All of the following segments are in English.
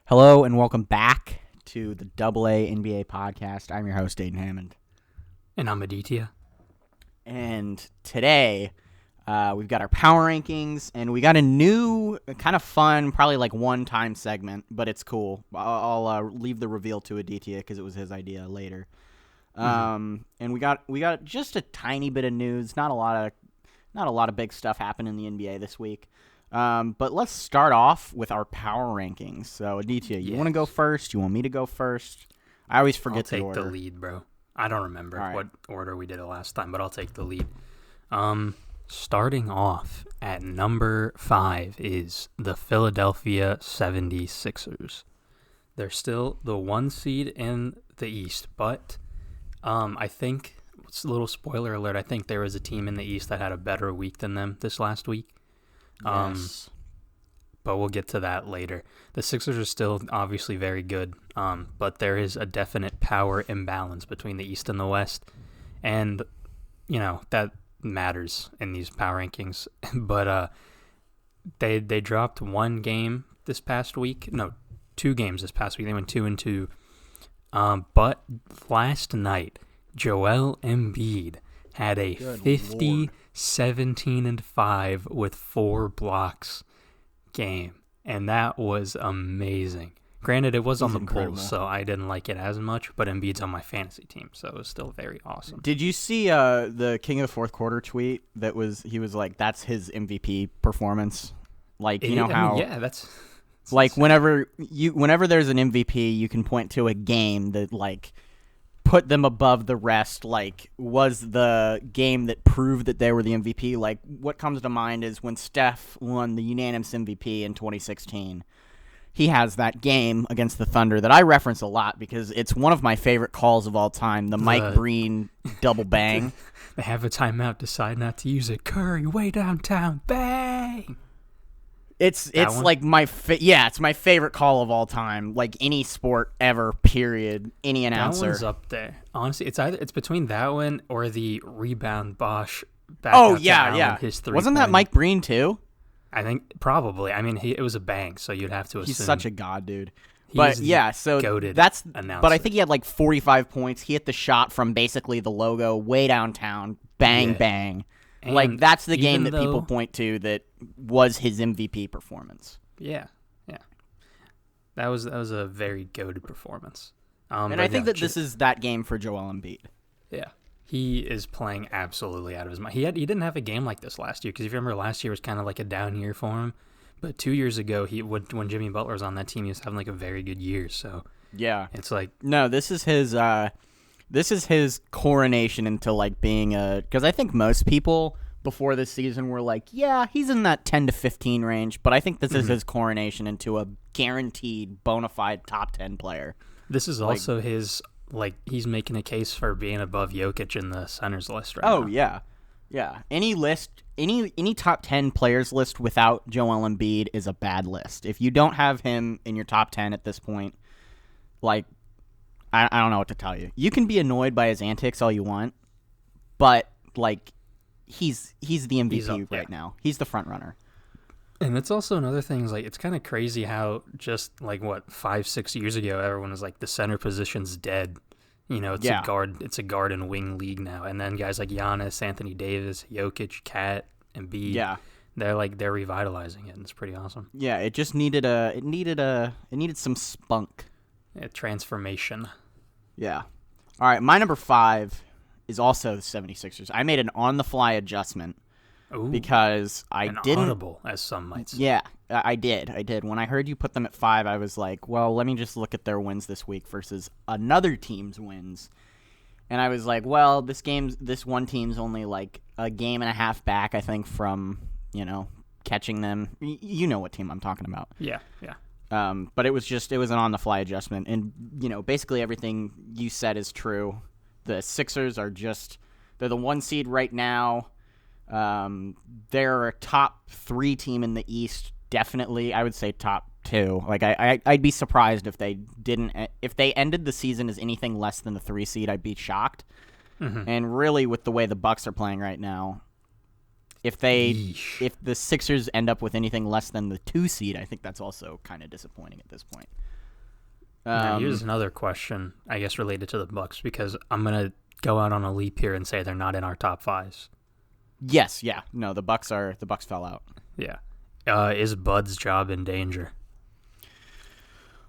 Hello and welcome back to the AA NBA podcast. I'm your host, Aiden Hammond. And I'm Aditya. And today, we've got our power rankings, and we got a new, kind of fun, probably like one-time segment, but it's cool. I'll leave the reveal to Aditya because it was his idea later. And we got just a tiny bit of news. Not a lot of big stuff happened in the NBA this week. But let's start off with our power rankings. So, Aditya, you want to go first? You want me to go first? I always forget the order. I'll take the lead, bro. I don't remember what order we did it last time, but I'll take the lead. Starting off at number 5 is the Philadelphia 76ers. They're still the 1 seed in the East, but I think, it's a little spoiler alert, I think there was a team in the East that had a better week than them this last week. Yes. But we'll get to that later. The Sixers are still obviously very good, but there is a definite power imbalance between the East and the West, and that matters in these power rankings. But they dropped 1 game this past week. No, 2 games this past week. They went 2-2. But last night, Joel Embiid had a 17-5 with 4 blocks game, and that was amazing. Granted, it was on the Bulls, so I didn't like it as much, but Embiid's on my fantasy team, so it was still very awesome. Did you see the King of the Fourth Quarter tweet he was like, that's his MVP performance? Like, that's like whenever there's an MVP, you can point to a game that like put them above the rest, like was the game that proved that they were the MVP. Like what comes to mind is when Steph won the unanimous MVP in 2016. He has that game against the Thunder that I reference a lot because it's one of my favorite calls of all time, the Mike Breen double bang. They have a timeout, decide not to use it. Curry way downtown, bang! It's like it's my favorite call of all time. Like any sport ever, period. Any announcer. That one's up there. Honestly, it's between that one or the rebound Bosch back his 3 Wasn't that Mike Breen too? I think probably. I mean, it was a bang, so you'd have to assume. He's such a god, dude. But yeah, so goated that's announcer. But I think he had like 45 points. He hit the shot from basically the logo way downtown. Bang bang. And like that's the game that people point to that was his MVP performance. Yeah. That was a very goated performance. And I think that this is that game for Joel Embiid. Yeah. He is playing absolutely out of his mind. He didn't have a game like this last year because if you remember, last year was kind of like a down year for him. But 2 years ago, when Jimmy Butler was on that team, he was having like a very good year. So yeah, it's like no, this is his coronation into like being because I think most people before this season were like, yeah, he's in that 10 to 15 range, but I think this is his coronation into a guaranteed bona fide top 10 player. This is also his, like, he's making a case for being above Jokic in the centers list right now. Oh, yeah. Yeah. Any list, any top 10 players list without Joel Embiid is a bad list. If you don't have him in your top 10 at this point, like, I don't know what to tell you. You can be annoyed by his antics all you want, but, like, he's the MVP right now. He's the front runner. And it's also another thing is like it's kind of crazy how just like 5-6 years ago everyone was like the center position's dead. It's a guard and wing league now. And then guys like Giannis, Anthony Davis, Jokic, Kat, Embiid. Yeah. They're revitalizing it and it's pretty awesome. Yeah, it just needed some spunk. Yeah, transformation. Yeah. All right, my number 5 is also the 76ers. I made an on-the-fly adjustment because I didn't... audible, as some might say. Yeah, I did. When I heard you put them at 5, I was like, well, let me just look at their wins this week versus another team's wins. And I was like, well, this one team's only like a game and a half back, I think, from, catching them. You know what team I'm talking about. Yeah. But it was an on-the-fly adjustment. And, basically everything you said is true. The Sixers they're the 1 seed right now. They're a top 3 team in the East. Definitely, I would say top 2. Like I'd be surprised if they ended the season as anything less than the 3 seed. I'd be shocked. Mm-hmm. And really, with the way the Bucks are playing right now, Yeesh. if the Sixers end up with anything less than the 2 seed, I think that's also kind of disappointing at this point. Now, here's another question, I guess, related to the Bucks, because I'm gonna go out on a leap here and say they're not in our top 5s. Yes, yeah, no, the Bucks fell out. Yeah, is Bud's job in danger?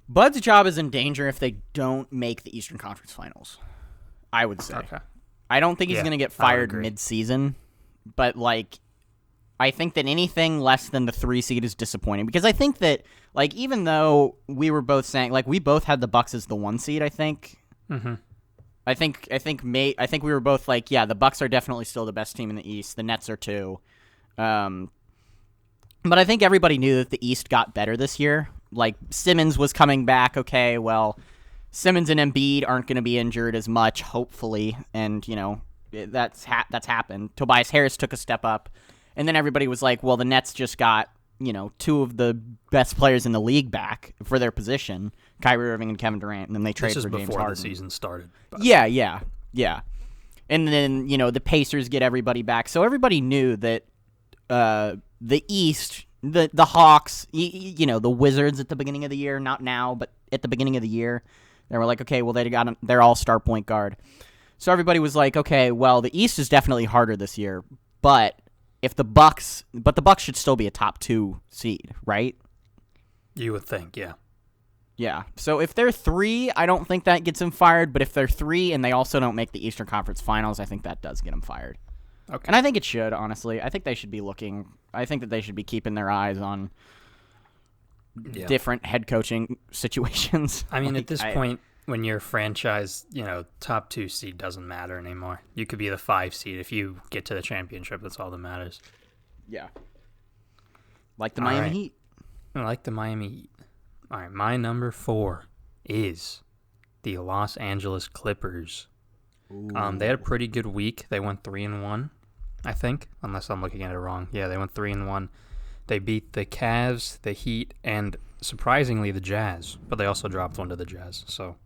Bud's job is in danger if they don't make the Eastern Conference Finals, I would say. Okay. I don't think he's Yeah, going to get I would fired agree. mid-season, but, like, I think that anything less than the 3 seed is disappointing, because I think that, like, even though we were both saying, like, we both had the Bucks as the 1 seed, I think. Mm-hmm. I think we were both like, yeah, the Bucks are definitely still the best team in the East. The Nets are too. But I think everybody knew that the East got better this year. Like, Simmons was coming back. Okay, well, Simmons and Embiid aren't going to be injured as much, hopefully, and that's happened. Tobias Harris took a step up, and then everybody was like, well, the Nets just got 2 of the best players in the league back for their position, Kyrie Irving and Kevin Durant, and then they This traded is for James before Harden. the season started. But. Yeah. And then, the Pacers get everybody back. So everybody knew that the East, the Hawks, the Wizards at the beginning of the year, not now, but at the beginning of the year, they were like, okay, well, they got their all-star point guard. So everybody was like, okay, well, the East is definitely harder this year, but the Bucks should still be a top 2 seed, right? You would think, yeah. Yeah. So if they're 3, I don't think that gets them fired. But if they're 3 and they also don't make the Eastern Conference Finals, I think that does get them fired. Okay. And I think it should, honestly. I think they should be looking. I think that they should be keeping their eyes on different head coaching situations. I mean, at this point, when you're franchise, top 2 seed doesn't matter anymore. You could be the 5 seed. If you get to the championship, that's all that matters. Yeah. Like the Miami Heat. I like the Miami Heat. All right, my number 4 is the Los Angeles Clippers. They had a pretty good week. They went 3-1, I think, unless I'm looking at it wrong. Yeah, they went 3-1. They beat the Cavs, the Heat, and surprisingly the Jazz, but they also dropped one to the Jazz. So,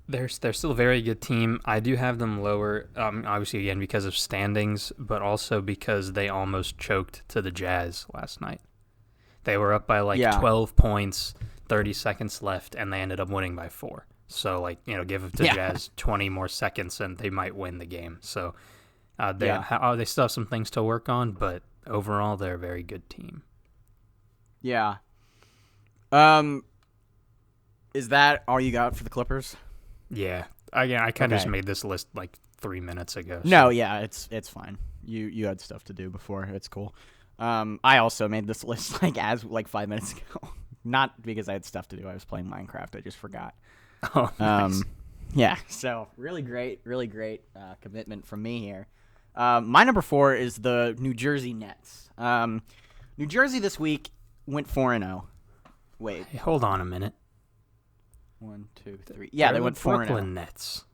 they're still a very good team. I do have them lower, obviously again because of standings, but also because they almost choked to the Jazz last night. They were up by 12 points, 30 seconds left, and they ended up winning by 4. So, give the Jazz 20 more seconds, and they might win the game. So, they still have some things to work on, but overall, they're a very good team. Yeah. Is that all you got for the Clippers? Yeah. Again, I kind of just made this list 3 minutes ago. So. No, yeah, it's fine. You had stuff to do before. It's cool. I also made this list 5 minutes ago. Not because I had stuff to do. I was playing Minecraft. I just forgot. Oh, nice. Yeah. So really great commitment from me here. My number 4 is the New Jersey Nets. New Jersey this week went 4-0. Wait. Hey, hold on a minute. 1, 2, 3. Yeah, they went 4-0. Brooklyn Nets.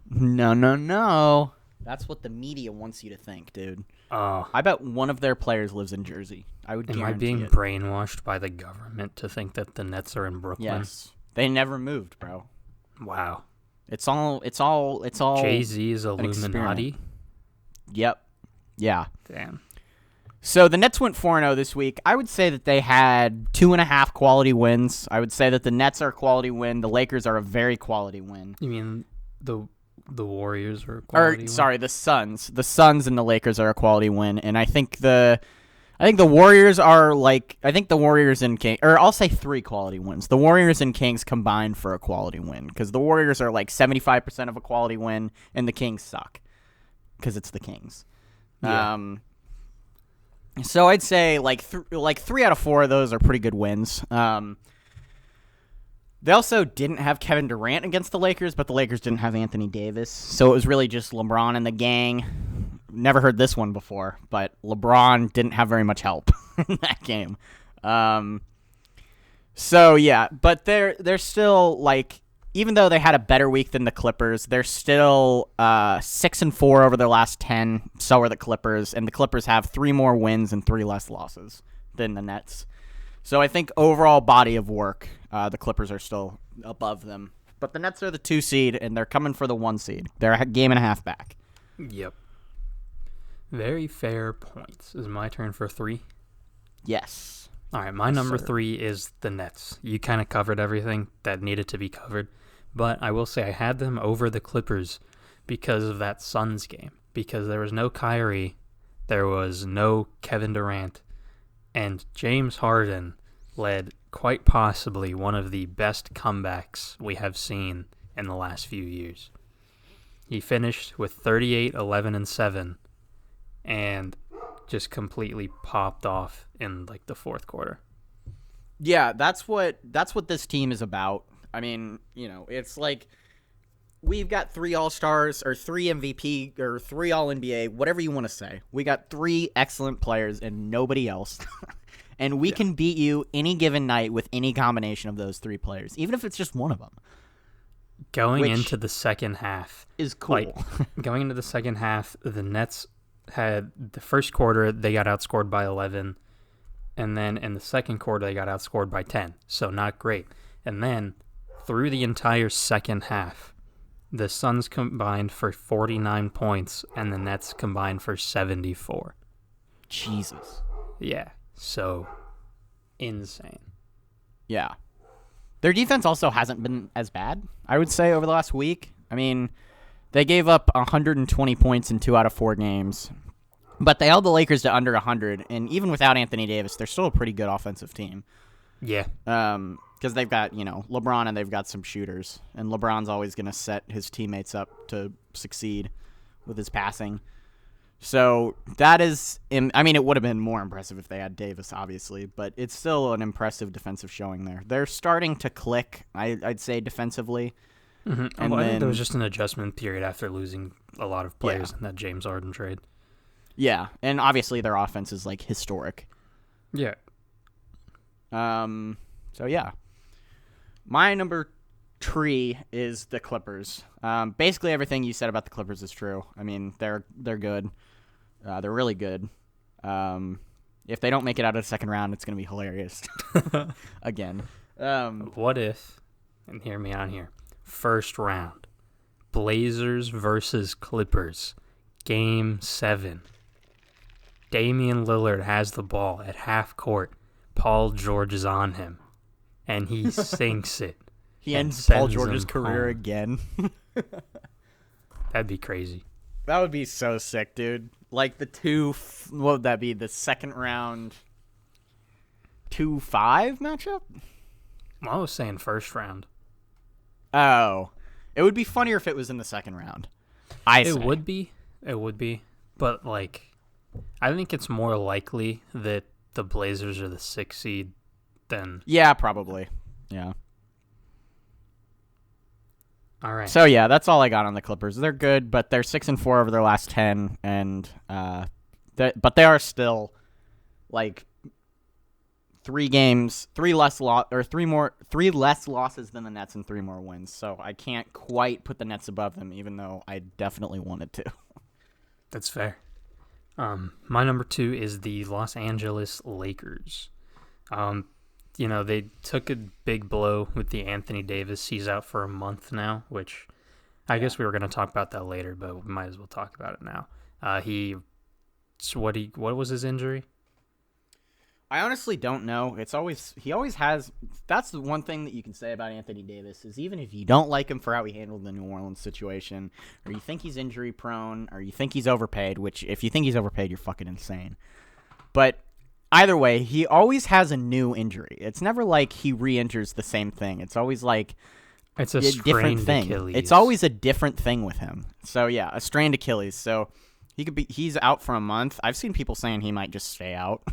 No. That's what the media wants you to think, dude. Oh. I bet one of their players lives in Jersey. I would guarantee Am I being it. brainwashed by the government to think that the Nets are in Brooklyn? Yes. They never moved, bro. Wow. It's all Jay-Z is Illuminati? Yep. Yeah. Damn. So the Nets went 4-0 this week. I would say that they had 2.5 quality wins. I would say that the Nets are a quality win. The Lakers are a very quality win. You mean the Warriors are a quality win? Sorry, the Suns. The Suns and the Lakers are a quality win, and I think the Warriors are the Warriors and Kings, or I'll say 3 quality wins. The Warriors and Kings combined for a quality win because the Warriors are 75% of a quality win, and the Kings suck because it's the Kings. Yeah. So I'd say 3 out of 4 of those are pretty good wins. They also didn't have Kevin Durant against the Lakers, but the Lakers didn't have Anthony Davis. So it was really just LeBron and the gang. Never heard this one before, but LeBron didn't have very much help in that game. So yeah, but they're still even though they had a better week than the Clippers, they're still 6-4 over their last 10. So are the Clippers, and the Clippers have 3 more wins and 3 less losses than the Nets. So I think overall body of work, the Clippers are still above them. But the Nets are the 2 seed, and they're coming for the 1 seed. They're a game and a half back. Yep. Very fair points. Is my turn for 3? Yes. All right, my number 3 is the Nets. You kind of covered everything that needed to be covered, but I will say I had them over the Clippers because of that Suns game, because there was no Kyrie, there was no Kevin Durant, and James Harden led quite possibly one of the best comebacks we have seen in the last few years. He finished with 38, 11, and 7, and just completely popped off in like the fourth quarter. Yeah, that's what this team is about. I mean, it's like we've got 3 All-Stars or 3 MVP or 3 All-NBA, whatever you want to say. We got 3 excellent players and nobody else. And we can beat you any given night with any combination of those 3 players, even if it's just one of them. Going into the second half is cool. Going into the second half, the Nets had the first quarter, they got outscored by 11. And then in the second quarter, they got outscored by 10. So not great. And then through the entire second half, the Suns combined for 49 points and the Nets combined for 74. Jesus. Yeah. So insane. Yeah. Their defense also hasn't been as bad, I would say, over the last week. I mean, they gave up 120 points in 2 out of 4 games, but they held the Lakers to under 100, and even without Anthony Davis, they're still a pretty good offensive team. Yeah. Because they've got, LeBron and they've got some shooters, and LeBron's always going to set his teammates up to succeed with his passing. So that is, it would have been more impressive if they had Davis, obviously, but it's still an impressive defensive showing there. They're starting to click, I'd say, defensively. Mm-hmm. And I think there was just an adjustment period after losing a lot of players in that James Harden trade. Yeah, and obviously their offense is, historic. Yeah. So, yeah. My number 3 is the Clippers. Basically everything you said about the Clippers is true. I mean, they're good. They're really good. If they don't make it out of the second round, it's going to be hilarious. Again. What if, and hear me out here, first round, Blazers versus Clippers, Game 7. Damian Lillard has the ball at half court. Paul George is on him, and he sinks it. He ends Paul George's career again. That'd be crazy. That would be so sick, dude. Like what would that be? The second round 2-5 matchup? Well, I was saying first round. Oh. It would be funnier if it was in the second round. It would be. But, I think it's more likely that the Blazers are the 6th seed than... Yeah, probably. Yeah. All right. So yeah, that's all I got on the Clippers. They're good, but they're 6-4 over their last 10, and but they are still 3 less losses than the Nets and 3 more wins. So I can't quite put the Nets above them, even though I definitely wanted to. That's fair. My number 2 is the Los Angeles Lakers. They took a big blow with the Anthony Davis. He's out for a month now, which I guess we were going to talk about that later, but we might as well talk about it now. What was his injury? I honestly don't know. He always has. That's the one thing that you can say about Anthony Davis is even if you don't like him for how he handled the New Orleans situation, or you think he's injury prone, or you think he's overpaid, which if you think he's overpaid, you're fucking insane. But either way, he always has a new injury. It's never like he re-enters the same thing. It's always it's a different thing. Achilles. It's always a different thing with him. So yeah, a strained Achilles. So he's out for a month. I've seen people saying he might just stay out,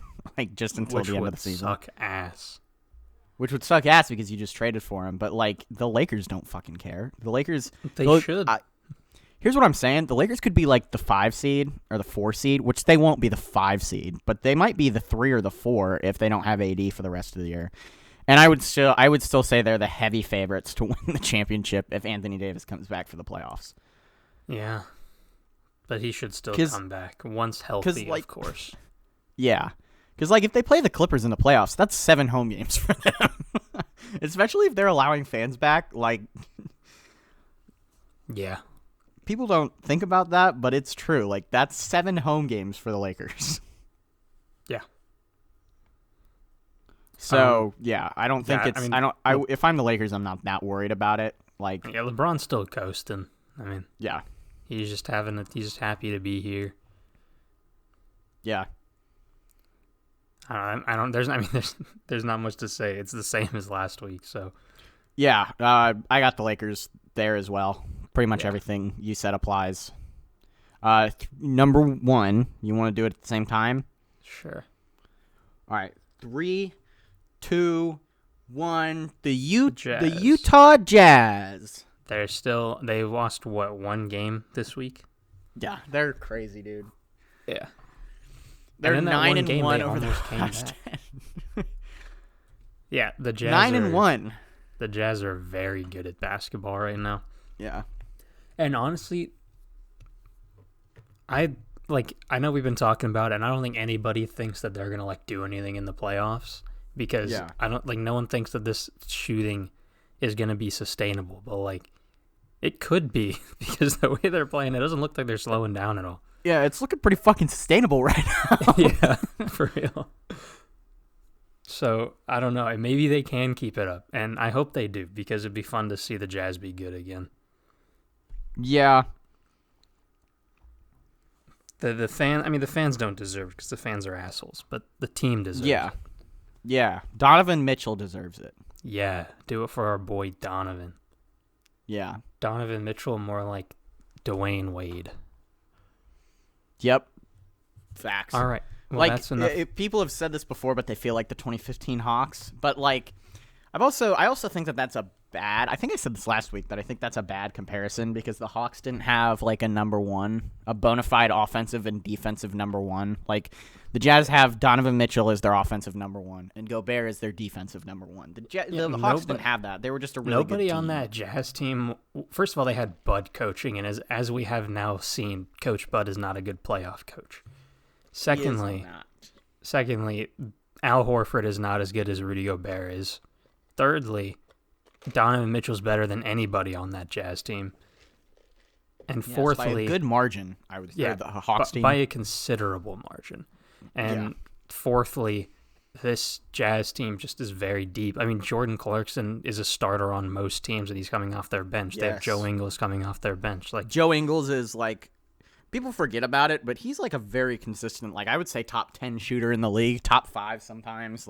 just until the end of the season. Which would suck ass because you just traded for him. But the Lakers don't fucking care. The Lakers should. Here's what I'm saying. The Lakers could be the 5 seed or the 4 seed, which they won't be the 5 seed, but they might be the 3 or the 4 if they don't have AD for the rest of the year. And I would still say they're the heavy favorites to win the championship if Anthony Davis comes back for the playoffs. Yeah. But he should still come back once healthy, of course. Yeah. Because if they play the Clippers in the playoffs, that's 7 home games for them. Especially if they're allowing fans back, Yeah. people don't think about that, but it's true. Like, that's 7 home games for the Lakers. Yeah. So, yeah, I don't think yeah, it's... I mean, if I'm the Lakers, I'm not that worried about it. Like, yeah, LeBron's still coasting. I mean, yeah. he's just happy to be here. Yeah. There's not much to say. It's the same as last week, so. Yeah, I got the Lakers there as well. Pretty much Yeah. everything you said applies. Number 1, you want to do it at the same time? Sure. All right, 3, 2, 1. The Jazz. Utah Jazz. They lost, one game this week? Yeah, they're crazy, dude. Yeah. They're And in that 9-1 one game, they over the almost came last back. 10. Yeah, the Jazz 9-1. The Jazz are very good at basketball right now. Yeah. And honestly, I know we've been talking about it, and I don't think anybody thinks that they're gonna do anything in the playoffs because Yeah. I don't no one thinks that this shooting is gonna be sustainable, but it could be because the way they're playing, it doesn't look like they're slowing down at all. Yeah, it's looking pretty fucking sustainable right now. Yeah, for real. So I don't know. Maybe they can keep it up, and I hope they do because it'd be fun to see the Jazz be good again. Yeah. The fans don't deserve it because the fans are assholes, but the team deserves Yeah. it. Yeah. Donovan Mitchell deserves it. Yeah, do it for our boy Donovan. Yeah. Donovan Mitchell, more like Dwayne Wade. Yep. Facts. All right. Well, that's enough. People have said this before, but they feel like the 2015 Hawks. But I also think that that's a bad. I think I said this last week that I think that's a bad comparison because the Hawks didn't have a number one, a bona fide offensive and defensive number one. Like the Jazz have Donovan Mitchell as their offensive number one and Gobert as their defensive number one. The Hawks didn't have that. They were just a really good nobody team. on that Jazz team. First of all, they had Bud coaching, and as we have now seen, Coach Bud is not a good playoff coach. Secondly, Al Horford is not as good as Rudy Gobert is. Thirdly, Donovan Mitchell's better than anybody on that Jazz team. And Yes, fourthly, by a good margin, I would say the Hawks team. by a considerable margin. And fourthly, this Jazz team just is very deep. I mean, Jordan Clarkson is a starter on most teams, and he's coming off their bench. They have Joe Ingles coming off their bench. Joe Ingles is people forget about it, but he's a very consistent, I would say top 10 shooter in the league, top 5 sometimes.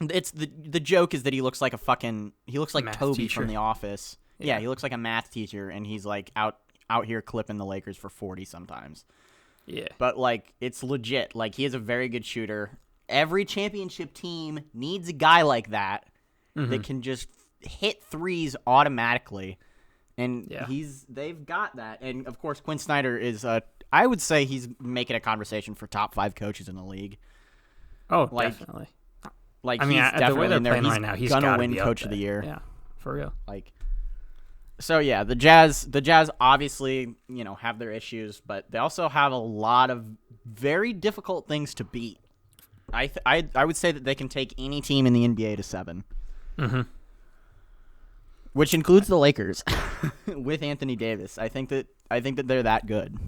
It's the joke is that he looks like math Toby teacher from The Office. Yeah, he looks like a math teacher, and he's out here clipping the Lakers for 40 sometimes. Yeah. But it's legit. He is a very good shooter. Every championship team needs a guy like that that can just hit threes automatically. And they've got that. And of course, Quinn Snyder is I would say he's making a conversation for top 5 coaches in the league. Oh, definitely. He's definitely the way they're in there. playing He's right now, he's gonna gotta win be up Coach of there. the Year. Yeah, for real. So yeah, the Jazz obviously, have their issues, but they also have a lot of very difficult things to beat. I would say that they can take any team in the NBA to 7. Mm-hmm. Which includes the Lakers with Anthony Davis. I think that they're that good.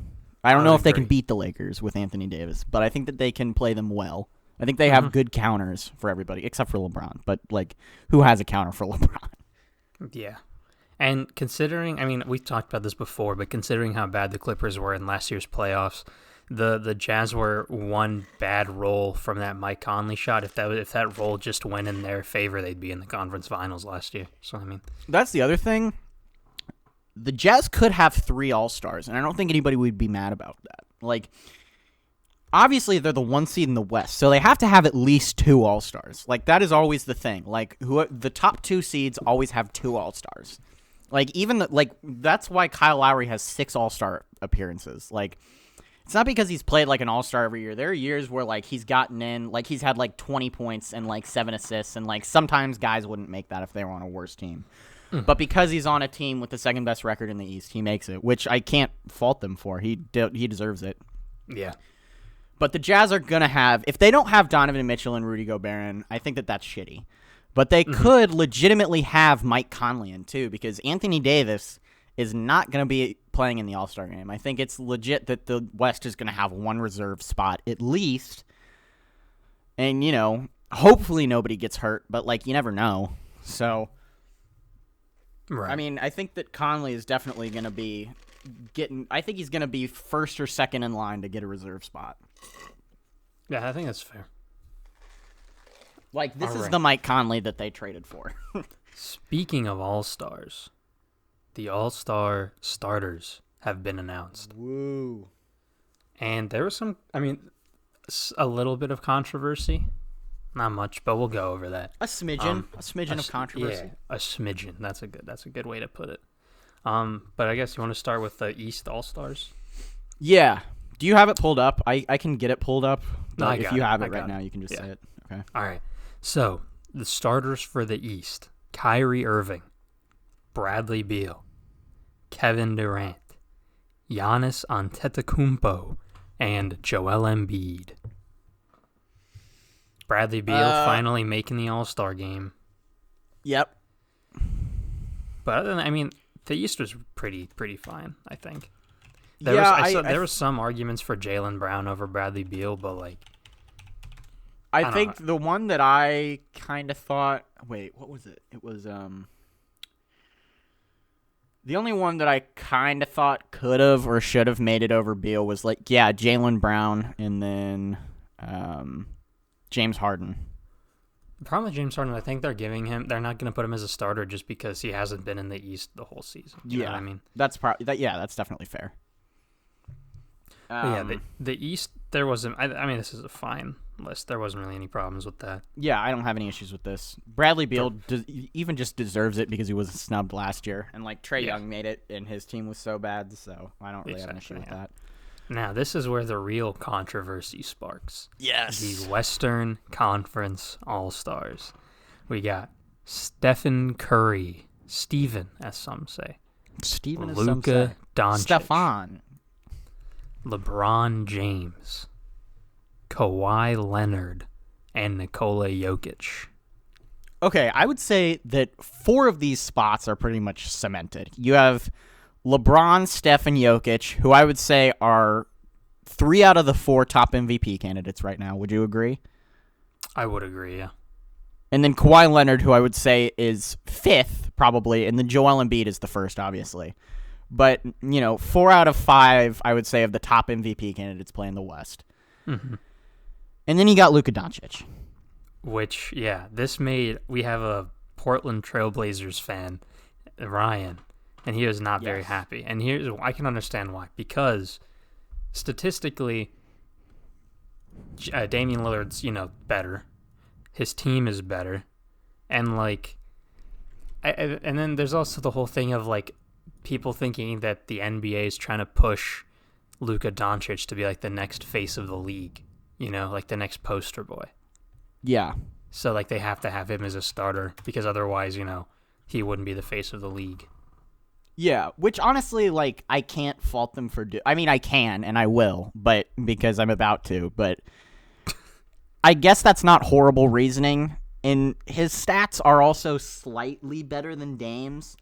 I don't know if they can beat the Lakers with Anthony Davis, but I think that they can play them well. I think they have good counters for everybody except for LeBron. But who has a counter for LeBron? Yeah. And considering, we've talked about this before, but considering how bad the Clippers were in last year's playoffs, the Jazz were one bad roll from that Mike Conley shot. If that roll just went in their favor, they'd be in the conference finals last year. So that's the other thing. The Jazz could have 3 All-Stars, and I don't think anybody would be mad about that. Obviously they're the 1 seed in the West, so they have to have at least 2 All-Stars. That is always the thing. The top 2 seeds always have 2 All-Stars. That's why Kyle Lowry has 6 All-Star appearances. It's not because he's played an All-Star every year. There are years where he's gotten in, he's had 20 points and 7 assists, and sometimes guys wouldn't make that if they were on a worse team. But because he's on a team with the second best record in the East, he makes it, which I can't fault them for. He deserves it. yeah. But the Jazz are going to have, if they don't have Donovan Mitchell and Rudy Gobert, I think that that's shitty. But they could legitimately have Mike Conley in too, because Anthony Davis is not going to be playing in the All-Star game. I think it's legit that the West is going to have one reserve spot at least. And, hopefully nobody gets hurt, but, you never know. So, Right. I mean, I think that Conley is definitely going to be I think he's going to be first or second in line to get a reserve spot. Yeah, I think that's fair. This All is right. the Mike Conley that they traded for. Speaking of All-Stars, the All-Star starters have been announced. Woo. And there was a little bit of controversy. Not much, but we'll go over that. A smidgen of controversy. Yeah, a smidgen. That's a good way to put it. But I guess you want to start with the East All-Stars? Yeah. Do you have it pulled up? I can get it pulled up. No, I if got you it. have I it right got now, it. you can just Yeah. say it. Okay. All right. So, the starters for the East: Kyrie Irving, Bradley Beal, Kevin Durant, Giannis Antetokounmpo, and Joel Embiid. Bradley Beal finally making the All-Star game. Yep. But other than, the East was pretty fine, I think. There There were some arguments for Jaylen Brown over Bradley Beal, but I don't think the one that I kind of thought. Wait, what was it? It was the only one that I kind of thought could have or should have made it over Beal was Jaylen Brown and then James Harden. the problem with James Harden, I think they're not going to put him as a starter just because he hasn't been in the East the whole season. You know what I mean? That's that's definitely fair. But yeah, the East, there wasn't. This is a fine list. There wasn't really any problems with that. Yeah, I don't have any issues with this. Bradley Beal even just deserves it because he was snubbed last year, and Trae Young made it, and his team was so bad, so I don't really have an issue with that. Now, this is where the real controversy sparks. Yes. The Western Conference All-Stars. We got Stephen Curry, Steven, as some say, Steven, as Luka Doncic, Stefan. LeBron James, Kawhi Leonard, and Nikola Jokic. Okay, I would say that 4 of these spots are pretty much cemented. You have LeBron, Steph, and Jokic, who I would say are 3 out of the 4 top MVP candidates right now. Would you agree? I would agree, yeah. And then Kawhi Leonard, who I would say is 5th, probably, and then Joel Embiid is the first, obviously. But, 4 out of 5, I would say, of the top MVP candidates play in the West. Mm-hmm. And then you got Luka Doncic. Which, yeah, we have a Portland Trailblazers fan, Ryan, and he was not very happy. And I can understand why. Because, statistically, Damian Lillard's, better. His team is better. And, and then there's also the whole thing of, people thinking that the NBA is trying to push Luka Doncic to be the next face of the league, the next poster boy. Yeah. So they have to have him as a starter because otherwise, he wouldn't be the face of the league. Yeah, which honestly, I can't fault them for I can and I will, but because I'm about to, but I guess that's not horrible reasoning. And his stats are also slightly better than Dame's.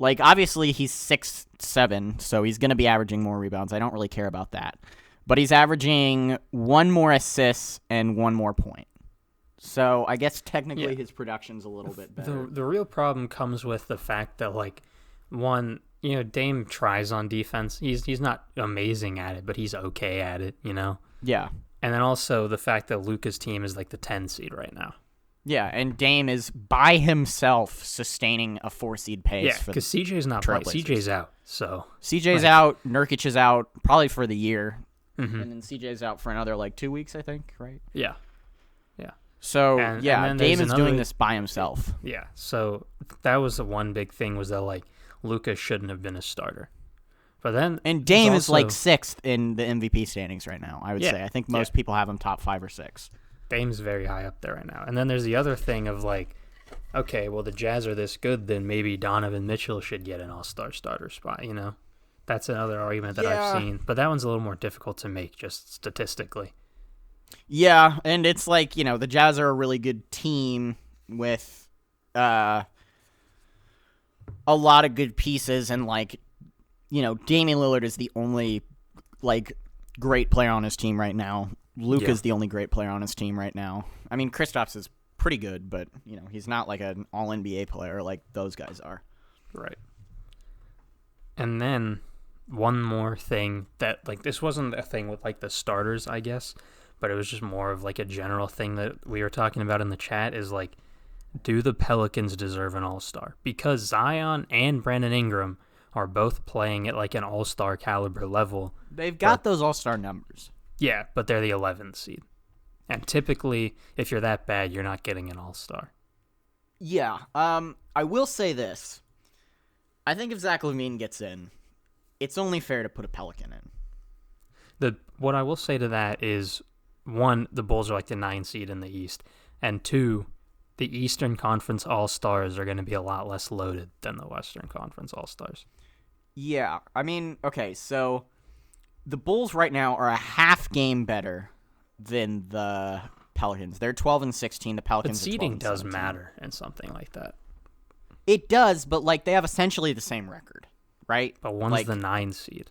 Obviously, he's 6'7", so he's going to be averaging more rebounds. I don't really care about that. But he's averaging 1 more assist and 1 more point. So I guess technically his production's a little bit better. The real problem comes with the fact that, Dame tries on defense. He's not amazing at it, but he's okay at it, Yeah. And then also the fact that Luka's team is the 10 seed right now. Yeah, and Dame is by himself sustaining a 4-seed pace. Yeah, because CJ's not playing. CJ's out. So CJ's out. Nurkic is out probably for the year, mm-hmm. and then CJ's out for another 2 weeks, I think. Right? Yeah. So and Dame is doing this by himself. Yeah. So that was the one big thing was that Luka shouldn't have been a starter, but then Dame is 6th in the MVP standings right now. I would say. I think most people have him top 5 or 6. Dame's very high up there right now. And then there's the other thing of okay, well, the Jazz are this good, then maybe Donovan Mitchell should get an all-star starter spot, That's another argument that I've seen. But that one's a little more difficult to make, just statistically. Yeah, and it's the Jazz are a really good team with a a lot of good pieces, and like, Damian Lillard is the only like great player on his team right now. Luka's the only great player on his team right now. I mean, Kristaps is pretty good, but he's not like an all NBA player like those guys are. Right. And then one more thing that, like, this wasn't a thing with like the starters, I guess, but it was just more of like a general thing that we were talking about in the chat is like, do the Pelicans deserve an all-star? Because Zion and Brandon Ingram are both playing at like an all-star caliber level. They've got those all-star numbers. Yeah, but they're the 11th seed. And typically, if you're that bad, you're not getting an all-star. Yeah. I will say this. I think if Zach LaVine gets in, it's only fair to put a Pelican in. What I will say to that is, one, the Bulls are like the 9 seed in the East, and two, the Eastern Conference All-Stars are going to be a lot less loaded than the Western Conference All-Stars. Yeah, I mean, okay, so the Bulls right now are a half game better than the Pelicans. They're 12-16. The Pelicans but are 12-17. seeding does matter in something like that. It does, but like they have essentially the same record, right? But one's like, the 9 seed.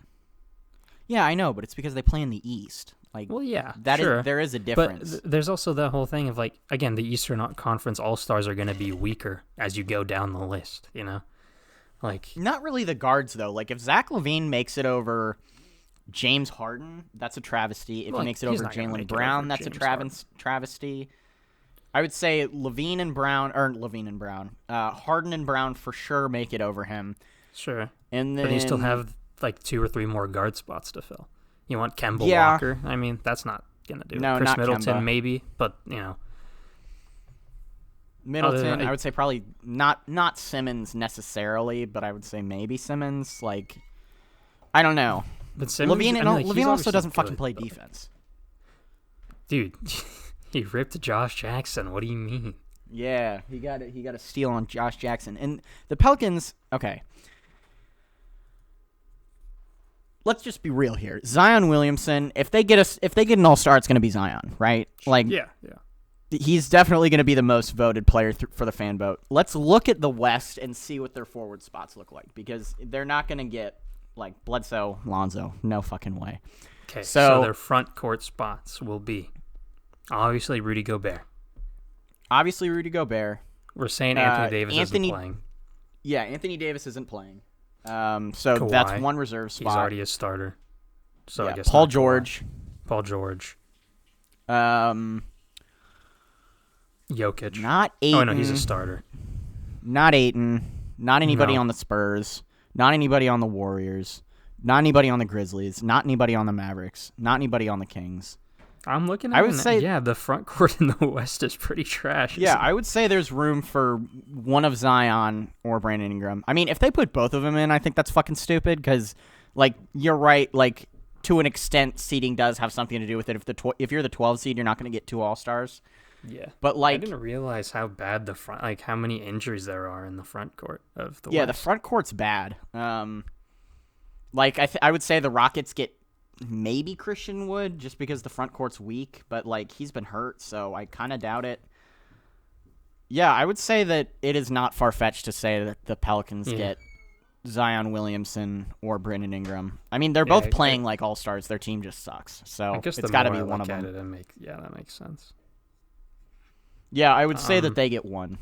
Yeah, I know, but it's because they play in the East. Like, well, yeah, sure. There is a difference. But there's also that whole thing of like, again, the Eastern Conference All-Stars are going to be weaker as you go down the list, Like, not really the guards though. Like if Zach LaVine makes it over James Harden, that's a travesty. If he makes it over Jaylen Brown, that's a travesty. I would say Harden and Brown for sure make it over him. Sure. And then, but you still have like 2 or 3 more guard spots to fill. You want Kemba Walker? I mean, that's not gonna do it. No, Chris not Middleton Kemba. maybe, but Middleton, I would say probably not Simmons necessarily, but I would say maybe Simmons. Like, I don't know. But Simmons, LaVine also doesn't fucking play defense. Dude, he ripped Josh Jackson. What do you mean? Yeah, he got a steal on Josh Jackson. And the Pelicans, okay. Let's just be real here. Zion Williamson, if they get an all-star, it's going to be Zion, right? Like, yeah. He's definitely going to be the most voted player for the fan vote. Let's look at the West and see what their forward spots look like, because they're not going to get like Bledsoe, Lonzo. No fucking way. Okay, so their front court spots will be obviously Rudy Gobert. We're saying Anthony Davis isn't playing. Yeah, Anthony Davis isn't playing. So Kawhi, that's one reserve spot. He's already a starter. So yeah, I guess Paul George. Jokic. Not Ayton. Oh, no, he's a starter. Not Ayton. Not anybody on the Spurs. Not anybody on the Warriors. Not anybody on the Grizzlies. Not anybody on the Mavericks. Not anybody on the Kings. I'm looking at the front court in the West is pretty trash. Yeah, I would say there's room for one of Zion or Brandon Ingram. I mean, if they put both of them in, I think that's fucking stupid because, like, you're right. Like, to an extent, seeding does have something to do with it. If you're the 12 seed, you're not going to get 2 All-Stars. Yeah, but like, I didn't realize how bad the front, like how many injuries there are in the front court of the West. Yeah, the front court's bad. Like I would say the Rockets get maybe Christian Wood just because the front court's weak, but like he's been hurt, so I kind of doubt it. Yeah, I would say that it is not far-fetched to say that the Pelicans get Zion Williamson or Brandon Ingram. I mean, they're both playing like all-stars. Their team just sucks, so it's got to be one of them. That makes sense. Yeah, I would say that they get one.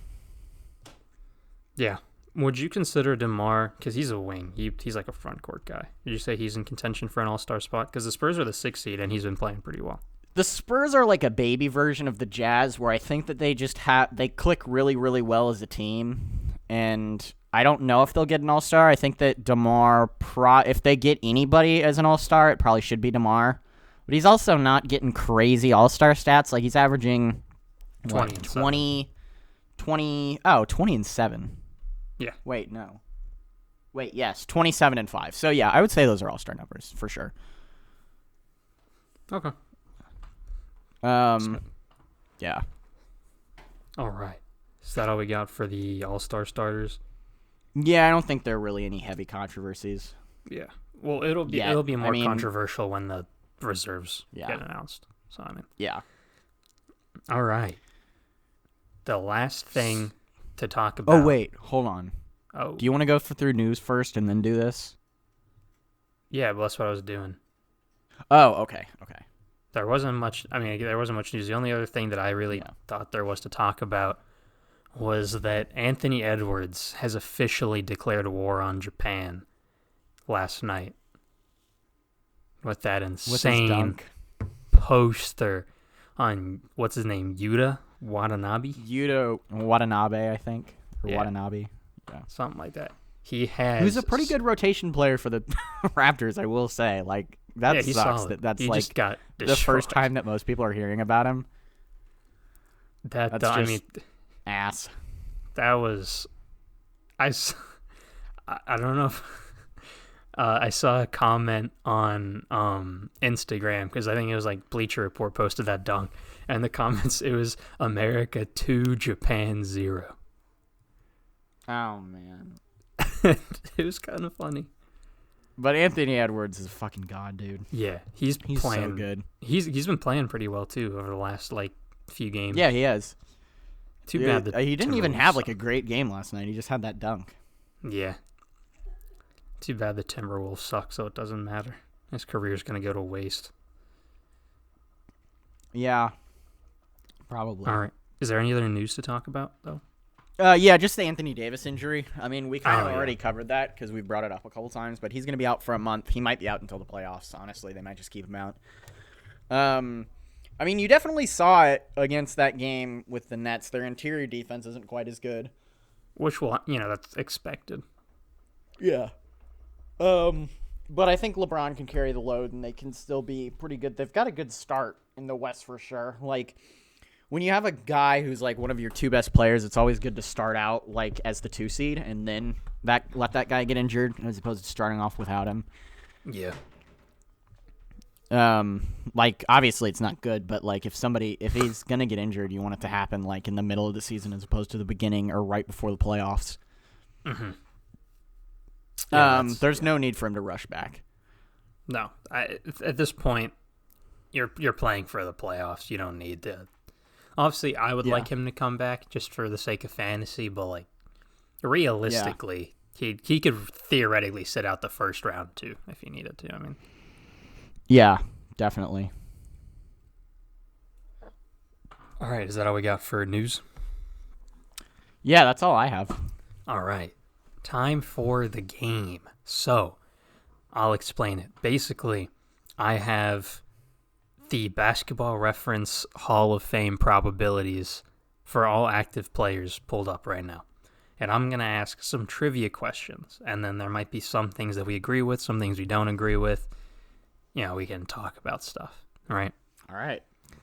Yeah. Would you consider DeMar, because he's a wing, he's like a front court guy. Did you say he's in contention for an all-star spot? Because the Spurs are the 6th seed, and he's been playing pretty well. The Spurs are like a baby version of the Jazz, where I think that they just they click really, really well as a team. And I don't know if they'll get an all-star. I think that DeMar, if they get anybody as an all-star, it probably should be DeMar. But he's also not getting crazy all-star stats. Like, he's averaging 20 and 7. Yeah. Wait, no. Wait, yes, 27 and 5. So yeah, I would say those are all-star numbers for sure. Okay. Yeah. All right. Is that all we got for the all-star starters? Yeah, I don't think there are really any heavy controversies. Yeah. Well, it'll be more controversial when the reserves get announced. So I mean. Yeah. All right. The last thing to talk about. Oh wait, hold on. Oh, Do you want to go through news first and then do this? yeah, well, that's what I was doing. Oh, okay. There wasn't much. I mean, there wasn't much news. The only other thing that I really thought there was to talk about was that Anthony Edwards has officially declared war on Japan last night with that With his insane dunk. poster on what's his name, Yuta Watanabe, Yuta Watanabe, I think. Or Yeah. Watanabe. something like that. He has. Who's a pretty good rotation player for the Raptors, I will say. Like, that Yeah, he's sucks. solid. That's he like just got the first destroyed. time that most people are hearing about him. That That's I just mean, ass. that was. I don't know if. I saw a comment on Instagram because I think it was like Bleacher Report posted that dunk, and the comments it was America 2, Japan 0. Oh, man. It was kind of funny. But Anthony Edwards is a fucking god, dude. Yeah, he's playing so good. He's been playing pretty well too over the last like few games. Yeah, he is. Too bad that He didn't even Timberwolves have like suck. a great game last night. He just had that dunk. Yeah. Too bad the Timberwolves suck, so it doesn't matter. His career's gonna go to waste. Yeah. Probably. All right. Is there any other news to talk about though? Yeah, just the Anthony Davis injury. I mean, we kind of Oh, yeah. already covered that because we brought it up a couple times, but he's going to be out for a month. He might be out until the playoffs, honestly. They might just keep him out. I mean, you definitely saw it against that game with the Nets. Their interior defense isn't quite as good. Which will, that's expected. Yeah. But I think LeBron can carry the load, and they can still be pretty good. They've got a good start in the West for sure. Like, when you have a guy who's like one of your two best players, it's always good to start out like as the 2 seed and then let that guy get injured as opposed to starting off without him. Yeah. Like obviously it's not good, but like if he's gonna get injured, you want it to happen like in the middle of the season as opposed to the beginning or right before the playoffs. Mm-hmm. Yeah, There's no need for him to rush back. No. At this point, you're playing for the playoffs. You don't need to. Obviously, I would like him to come back just for the sake of fantasy, but like realistically, he could theoretically sit out the first round too if he needed to. I mean, Yeah, definitely. all right, is that all we got for news? Yeah, that's all I have. All right, time for the game. So, I'll explain it. Basically, I have the Basketball Reference Hall of Fame probabilities for all active players pulled up right now. And I'm going to ask some trivia questions. And then there might be some things that we agree with, some things we don't agree with. We can talk about stuff. All right? All right.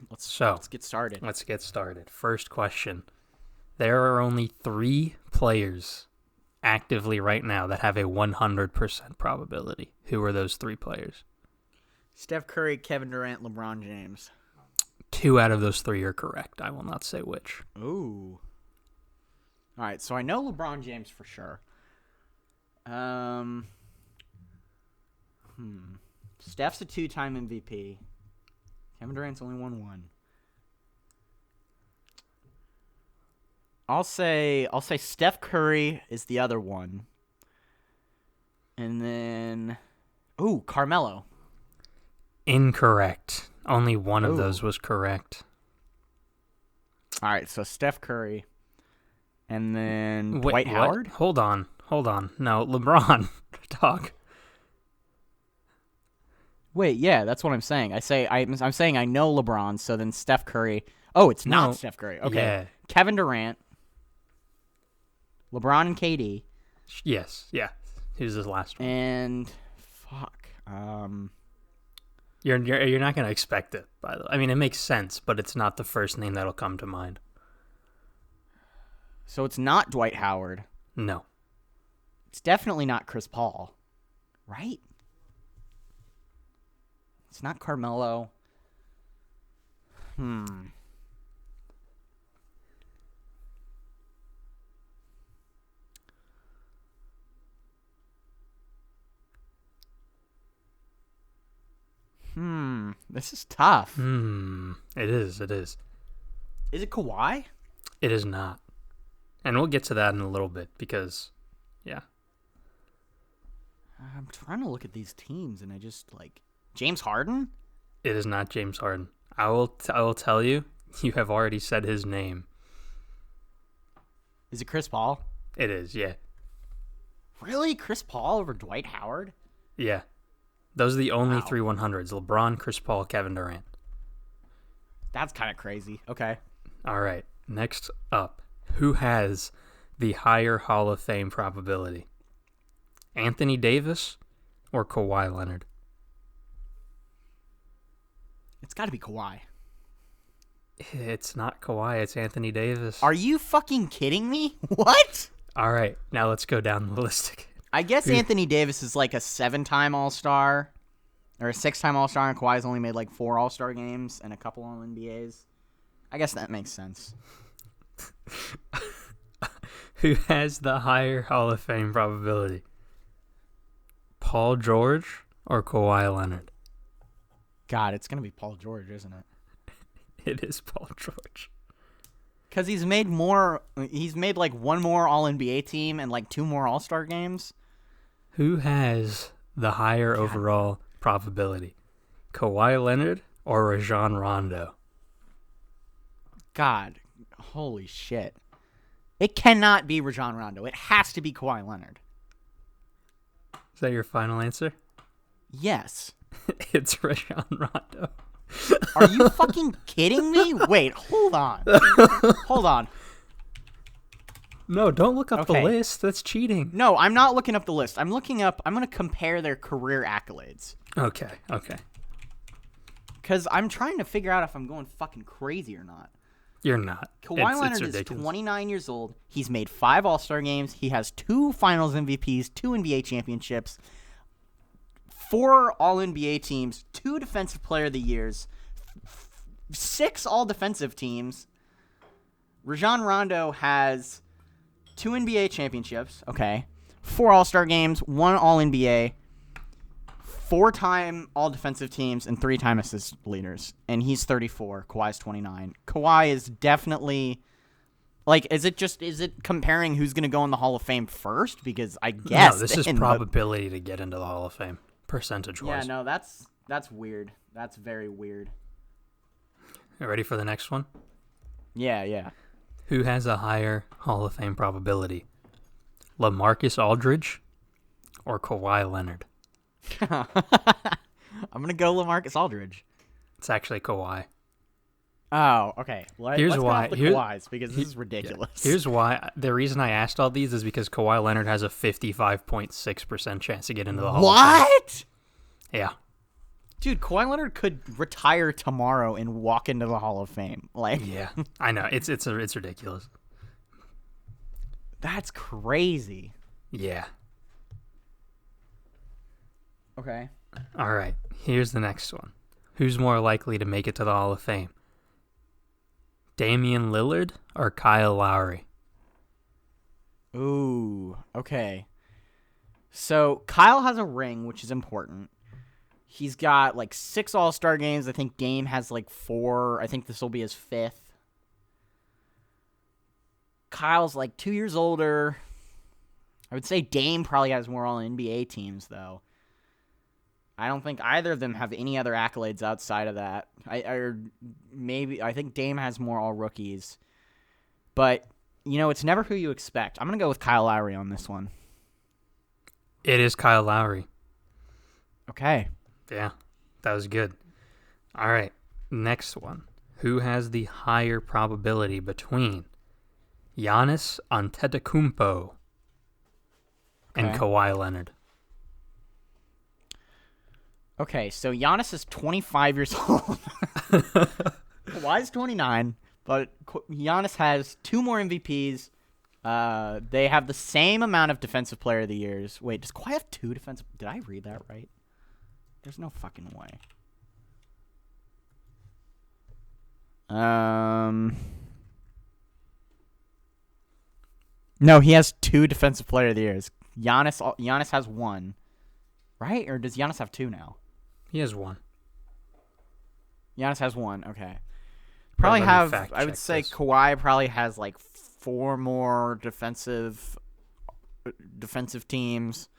Let's get started. Let's get started. First question. There are only 3 players actively right now that have a 100% probability. Who are those 3 players? Steph Curry, Kevin Durant, LeBron James. 2 out of those 3 are correct. I will not say which. Ooh. All right, so I know LeBron James for sure. Steph's a 2-time MVP. Kevin Durant's only won 1. I'll say Steph Curry is the other one. And then Carmelo. Incorrect. Only one of Ooh. those was correct. All right, so Steph Curry. And then Wait, Dwight what? Howard? Hold on. No, LeBron. Dog. Wait, yeah, that's what I'm saying. I'm saying I know LeBron, so then Steph Curry. Oh, it's not No. Steph Curry. Okay. Yeah. Kevin Durant, LeBron and KD, Yes. Yeah. Who's his last one? and fuck. You're not gonna expect it, by the way. I mean, it makes sense, but it's not the first name that'll come to mind. So it's not Dwight Howard. No. It's definitely not Chris Paul, right? It's not Carmelo. This is tough. It is. Is it Kawhi? It is not. And we'll get to that in a little bit because, Yeah. I'm trying to look at these teams, and I just James Harden. It is not James Harden. I will tell you. You have already said his name. Is it Chris Paul? It is. Yeah. Really, Chris Paul over Dwight Howard? Yeah. Those are the only Wow. 3 100s. LeBron, Chris Paul, Kevin Durant. That's kind of crazy. Okay. All right. Next up, who has the higher Hall of Fame probability? Anthony Davis or Kawhi Leonard? It's got to be Kawhi. It's not Kawhi. It's Anthony Davis. Are you fucking kidding me? What? All right. Now let's go down the list again. I guess Anthony Davis is like a 7-time All-Star or a 6-time All-Star, and Kawhi's only made like 4 All-Star games and a couple All-NBAs. I guess that makes sense. Who has the higher Hall of Fame probability? Paul George or Kawhi Leonard? God, it's going to be Paul George, isn't it? It is Paul George. Because he's made like 1 more All-NBA team and like 2 more All-Star games. Who has the higher overall probability? Kawhi Leonard or Rajon Rondo? God, holy shit. It cannot be Rajon Rondo. It has to be Kawhi Leonard. Is that your final answer? Yes. It's Rajon Rondo. Are you fucking kidding me? Wait, hold on. Hold on. No, don't look up the Okay. list. That's cheating. No, I'm not looking up the list. I'm going to compare their career accolades. Okay. Because I'm trying to figure out if I'm going fucking crazy or not. You're not. Kawhi Leonard is 29 years old. He's made 5 All-Star games. He has 2 Finals MVPs, 2 NBA championships, 4 All-NBA teams, 2 Defensive Player of the Years, 6 All-Defensive teams. Rajon Rondo has 2 NBA championships, okay, 4 All-Star games, 1 All-NBA, 4-time All-Defensive teams, and 3-time assist leaders. And he's 34. Kawhi's 29. Kawhi is definitely... is it comparing who's going to go in the Hall of Fame first? Because I guess... No, this is probability to get into the Hall of Fame, percentage-wise. Yeah, no, that's weird. That's very weird. You ready for the next one? Yeah. Who has a higher Hall of Fame probability? LaMarcus Aldridge or Kawhi Leonard? I'm going to go LaMarcus Aldridge. It's actually Kawhi. Oh, okay. Here's Let's why. go off the Kawhis, because this is ridiculous. Yeah. Here's why. The reason I asked all these is because Kawhi Leonard has a 55.6% chance to get into the Hall of Fame. What? Yeah. Dude, Kawhi Leonard could retire tomorrow and walk into the Hall of Fame. Yeah. I know. It's ridiculous. That's crazy. Yeah. Okay. All right. Here's the next one. Who's more likely to make it to the Hall of Fame? Damian Lillard or Kyle Lowry? Ooh, okay. So Kyle has a ring, which is important. He's got 6 All-Star games. I think Dame has 4. I think this will be his 5th. Kyle's 2 years older. I would say Dame probably has more All-NBA teams, though. I don't think either of them have any other accolades outside of that. I think Dame has more All-Rookies. But, it's never who you expect. I'm going to go with Kyle Lowry on this one. It is Kyle Lowry. Okay. Yeah, that was good. All right, next one. Who has the higher probability between Giannis Antetokounmpo and Kawhi Leonard? Okay, so Giannis is 25 years old. Kawhi's 29, but Giannis has 2 more MVPs. They have the same amount of Defensive Player of the Years. Wait, does Kawhi have 2 defensive? Did I read that right? There's no fucking way. No, he has 2 Defensive Player of the Years. Giannis has 1, right? Or does Giannis have 2 now? He has 1. Giannis has 1. Okay. Probably Let me have. fact I would check say this. Kawhi probably has 4 more defensive defensive teams.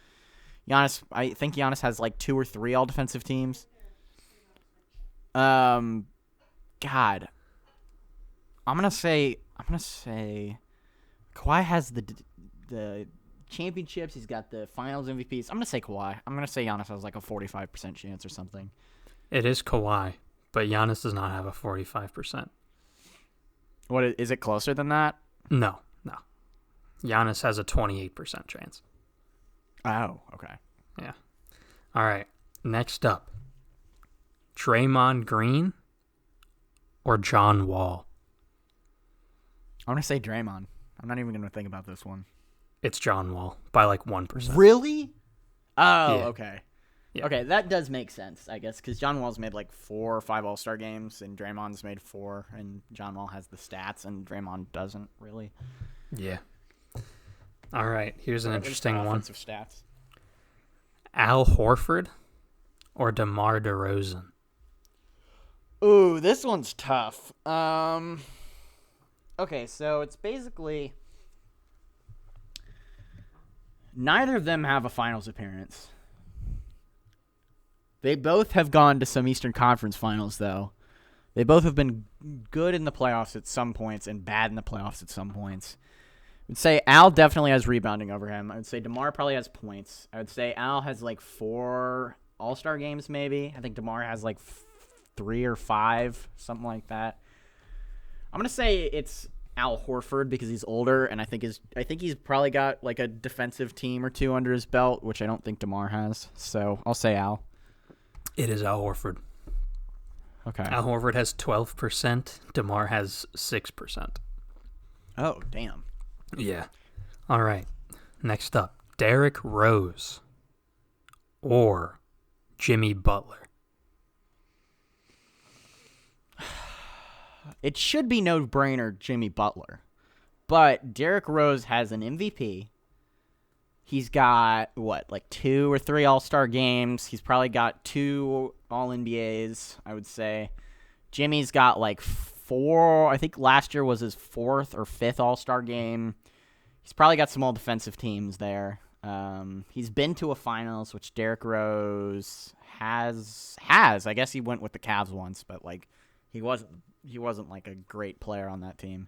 I think Giannis has like 2 or 3 all defensive teams. God, I'm gonna say Kawhi has the championships. He's got the Finals MVPs. I'm gonna say Kawhi. I'm gonna say Giannis has like a 45% chance or something. It is Kawhi, but Giannis does not have a 45%. What is it closer than that? No. Giannis has a 28% chance. Oh, okay. Yeah. All right. Next up, Draymond Green or John Wall? I'm gonna say Draymond. I'm not even gonna think about this one. It's John Wall by like 1%. Really? Oh, Yeah. okay. Yeah. Okay, that does make sense, I guess, because John Wall's made like 4 or 5 All-Star games, and Draymond's made 4, and John Wall has the stats, and Draymond doesn't really. Yeah. All right. Here's an interesting one. Offensive stats. Al Horford or DeMar DeRozan? Ooh, this one's tough. Okay, so it's basically neither of them have a finals appearance. They both have gone to some Eastern Conference finals, though. They both have been good in the playoffs at some points and bad in the playoffs at some points. I would say Al definitely has rebounding over him. I would say DeMar probably has points. I would say Al has like 4 All-Star games maybe. I think DeMar has like 3 or 5, something like that. I'm going to say it's Al Horford because he's older, and I think he's probably got like a defensive team or 2 under his belt, which I don't think DeMar has. So I'll say Al. It is Al Horford. Okay. Al Horford has 12%. DeMar has 6%. Oh, damn. Yeah. All right. Next up, Derrick Rose or Jimmy Butler? It should be no-brainer Jimmy Butler. But Derrick Rose has an MVP. He's got, like 2 or 3 All-Star games. He's probably got 2 All-NBAs, I would say. Jimmy's got like 4. I think last year was his 4th or 5th All-Star game. He's probably got some all-defensive teams there. He's been to a finals, which Derrick Rose has. I guess he went with the Cavs once, but like he wasn't like a great player on that team.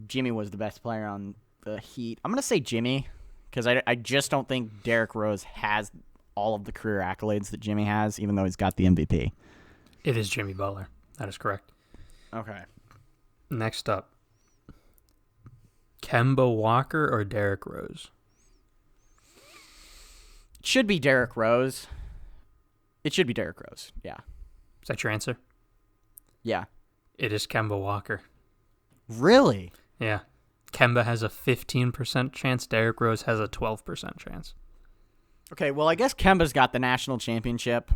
Jimmy was the best player on the Heat. I'm going to say Jimmy because I just don't think Derrick Rose has all of the career accolades that Jimmy has, even though he's got the MVP. It is Jimmy Butler. That is correct. Okay. Next up, Kemba Walker or Derrick Rose? It should be Derrick Rose. Yeah. Is that your answer? Yeah. It is Kemba Walker. Really? Yeah. Kemba has a 15% chance. Derrick Rose has a 12% chance. Okay, well, I guess Kemba's got the national championship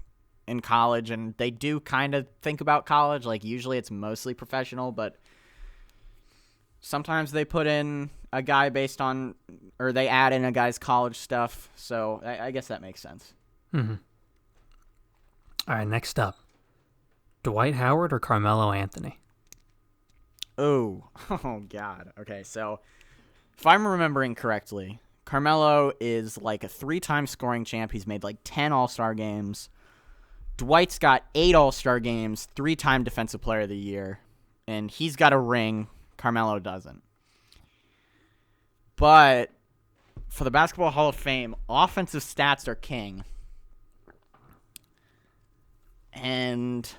in college, and they do kind of think about college. Like, usually it's mostly professional, but sometimes they put in a guy based on, or they add in a guy's college stuff. So I guess that makes sense. Mm-hmm. All right, next up, Dwight Howard or Carmelo Anthony? Oh, God. Okay, so if I'm remembering correctly, Carmelo is like a 3-time scoring champ. He's made like 10 All-Star games. Dwight's got 8 All-Star games, 3-time Defensive Player of the Year, and he's got a ring. Carmelo doesn't. But for the Basketball Hall of Fame, offensive stats are king. And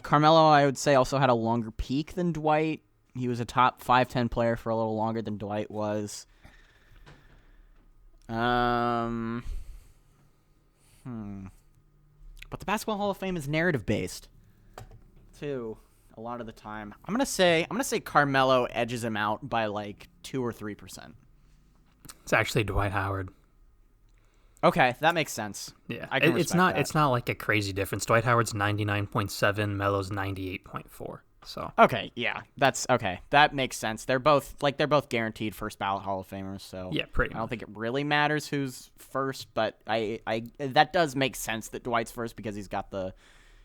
Carmelo, I would say, also had a longer peak than Dwight. He was a top 5-10 player for a little longer than Dwight was. But the Basketball Hall of Fame is narrative based, too, a lot of the time. I'm gonna say Carmelo edges him out by like 2 or 3%. It's actually Dwight Howard. Okay, that makes sense. Yeah, I can it's respect not that. it's not like a crazy difference. Dwight Howard's 99.7, Melo's 98.4. So Okay, yeah, that's okay. That makes sense. They're both guaranteed first ballot Hall of Famers. So yeah, pretty I much. don't think it really matters who's first, but I that does make sense that Dwight's first because he's got the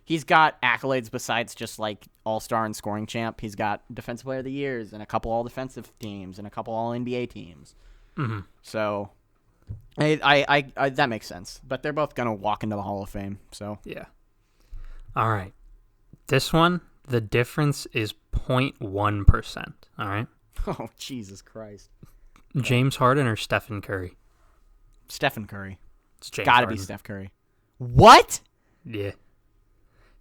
he's got accolades besides just like All-Star and scoring champ. He's got Defensive Player of the Years and a couple All-Defensive teams and a couple All-NBA teams. Mm-hmm. So I that makes sense. But they're both gonna walk into the Hall of Fame. So Yeah. All right. This one, the difference is 0.1%. All right. oh Jesus Christ, James Harden or Stephen Curry? Stephen Curry. It's James Gotta Harden. be Steph Curry. What? Yeah.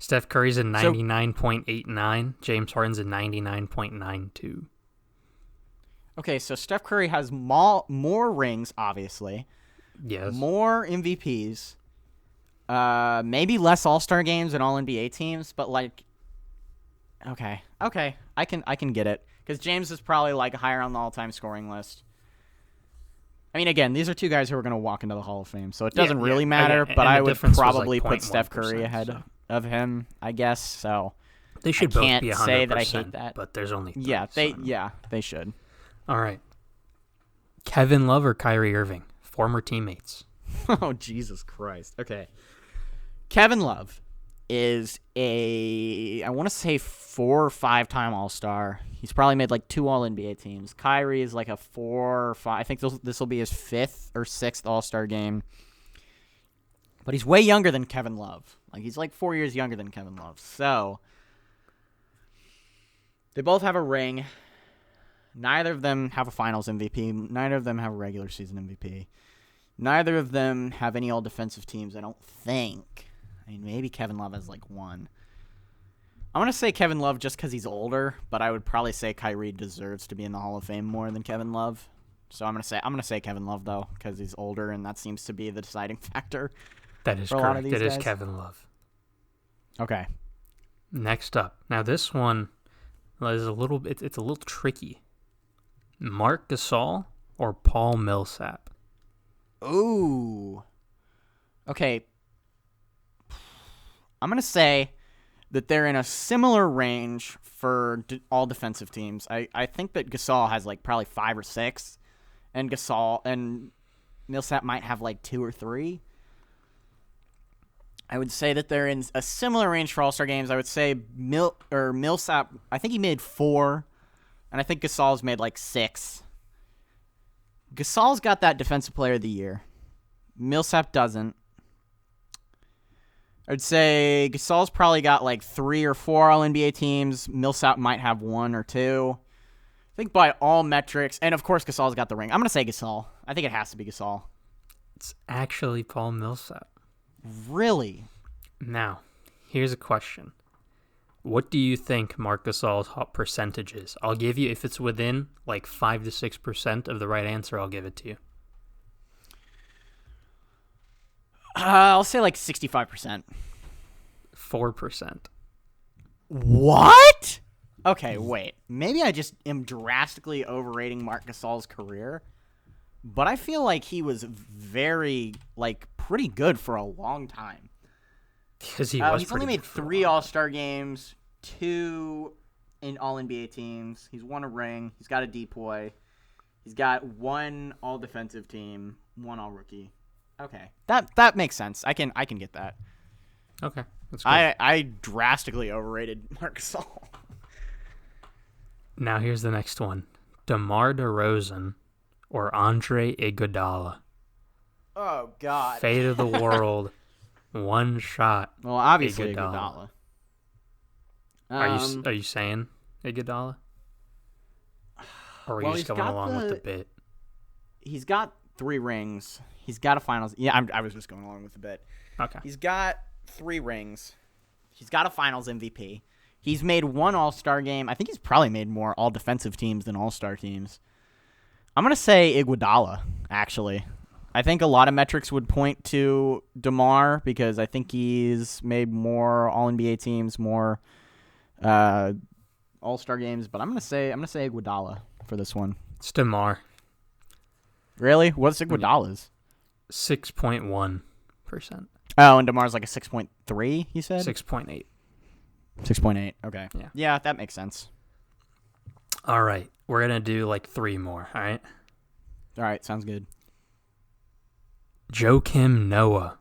Steph Curry's a 99.89. James Harden's a 99.92. Okay, so Steph Curry has more rings, obviously. Yes. More MVPs. Maybe less All-Star games and All-NBA teams, but like, okay, I can get it because James is probably like higher on the all-time scoring list. I mean, again, these are two guys who are going to walk into the Hall of Fame, so it doesn't really matter. Again, but and I the would difference was, probably like, put Steph Curry 0.1%, ahead so. of him, I guess. So They should I both can't be 100%, say that I hate that. but there's only 3, yeah, so. they should. All right. Kevin Love or Kyrie Irving? Former teammates. Oh, Jesus Christ. Okay. Kevin Love is I want to say 4 or 5-time All-Star. He's probably made like 2 All-NBA teams. Kyrie is like a 4 or 5. I think this will be his 5th or 6th All-Star game. But he's way younger than Kevin Love. Like, he's like 4 years younger than Kevin Love. So, they both have a ring. Neither of them have a Finals MVP. Neither of them have a regular season MVP. Neither of them have any all-defensive teams, I don't think. I mean, maybe Kevin Love has like 1. I'm going to say Kevin Love just because he's older, but I would probably say Kyrie deserves to be in the Hall of Fame more than Kevin Love. So I'm going to say Kevin Love, though, because he's older, and that seems to be the deciding factor. That is for a lot of correct. these It is guys. Kevin Love. Okay. Next up. Now, this one is a little bit, it's a little tricky. Marc Gasol or Paul Millsap? Ooh. Okay. I'm going to say that they're in a similar range for all defensive teams. I think that Gasol has like probably 5 or 6, and Gasol and Millsap might have like 2 or 3. I would say that they're in a similar range for All-Star games. I would say Millsap, I think he made 4, and I think Gasol's made like 6. Gasol's got that Defensive Player of the Year. Millsap doesn't. I'd say Gasol's probably got like 3 or 4 All-NBA teams. Millsap might have 1 or 2. I think by all metrics, and of course Gasol's got the ring. I'm going to say Gasol. I think it has to be Gasol. It's actually Paul Millsap. Really? Now, here's a question. What do you think Marc Gasol's hot percentage is? I'll give you, if it's within like 5 to 6% of the right answer, I'll give it to you. I'll say like 65%. 4%. What? Okay, wait. Maybe I just am drastically overrating Marc Gasol's career, but I feel like he was very, like, pretty good for a long time. Because he's only made 3 All-Star games, 2 in All-NBA teams. He's won a ring. He's got a DPOY. He's got 1 All-Defensive team, 1 All-Rookie. Okay, that makes sense. I can get that. Okay, that's good. I drastically overrated Marc Gasol. Now here's the next one. DeMar DeRozan or Andre Iguodala? Oh God. Fate of the world. One shot. Well, obviously Iguodala. Are you saying Iguodala? Or are you just going along with the bit? He's got 3 rings. He's got a finals. Yeah, I was just going along with the bit. Okay. He's got 3 rings. He's got a finals MVP. He's made 1 All-Star game. I think he's probably made more all-defensive teams than All-Star teams. I'm going to say Iguodala, actually. I think a lot of metrics would point to DeMar because I think he's made more All-NBA teams, more All-Star games. But I'm going to say Iguodala for this one. It's DeMar. Really? What's Iguodala's? 6.1%. Oh, and DeMar's like a 6.3, you said? 6.8. 6.8. Okay. Yeah, that makes sense. All right. We're going to do like 3 more, all right? All right, sounds good. Joakim Noah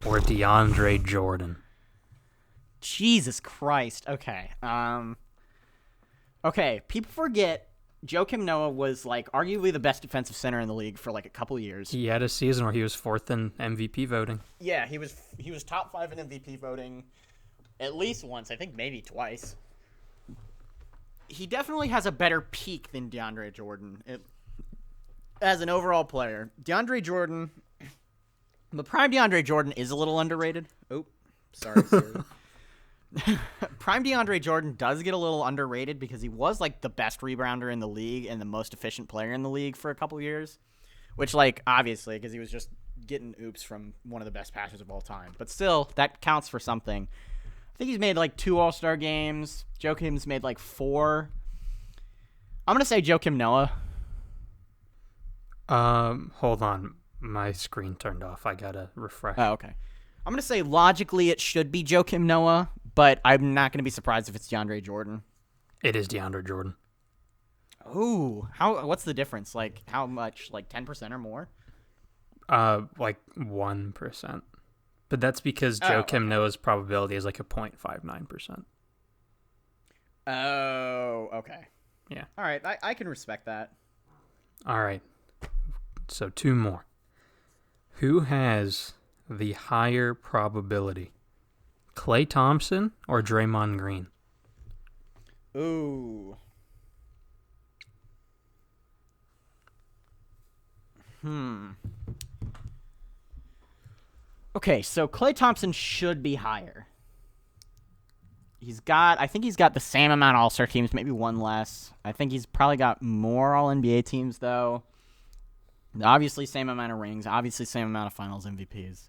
or DeAndre Jordan? Jesus Christ. Okay. Okay. People forget Joakim Noah was like arguably the best defensive center in the league for like a couple years. He had a season where he was 4th in MVP voting. Yeah, he was top 5 in MVP voting at least once. I think maybe twice. He definitely has a better peak than DeAndre Jordan as an overall player. DeAndre Jordan, the prime DeAndre Jordan is a little underrated. Oh, sorry, Siri. Prime DeAndre Jordan does get a little underrated because he was like the best rebounder in the league and the most efficient player in the league for a couple years, which like obviously because he was just getting oops from one of the best passers of all time. But still, that counts for something. I think he's made like 2 All-Star games. Joakim's made like 4. I'm gonna say Joakim Noah. Hold on. My screen turned off. I gotta refresh. Oh, okay. I'm gonna say logically it should be Joakim Noah, but I'm not gonna be surprised if it's DeAndre Jordan. It is DeAndre Jordan. Ooh, what's the difference? Like how much? Like 10% or more? Like 1%. But that's because Oh, Joakim Noah's probability is like a 0.59%. Oh, okay. Yeah. All right, I can respect that. All right. So 2 more. Who has the higher probability? Klay Thompson or Draymond Green? Ooh. Okay, so Klay Thompson should be higher. I think he's got the same amount of All-Star teams, maybe one less. I think he's probably got more All-NBA teams, though. Obviously, same amount of rings. Obviously, same amount of Finals MVPs.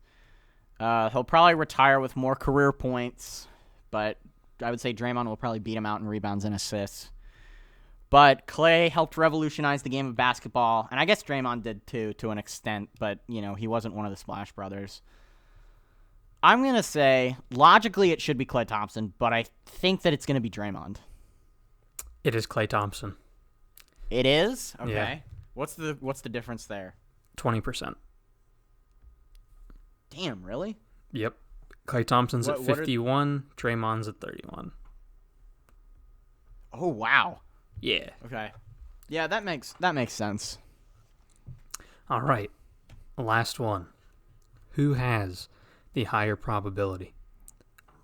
He'll probably retire with more career points, but I would say Draymond will probably beat him out in rebounds and assists. But Klay helped revolutionize the game of basketball, and I guess Draymond did too, to an extent, but, he wasn't one of the Splash Brothers. I'm going to say, logically, it should be Klay Thompson, but I think that it's going to be Draymond. It is Klay Thompson. It is? Okay. Yeah. What's the difference there? 20%. Damn, really? Yep. Klay Thompson's What at 51. Draymond's at 31. Oh, wow. Yeah. Okay. Yeah, that makes sense. All right. Last one. Who has the higher probability?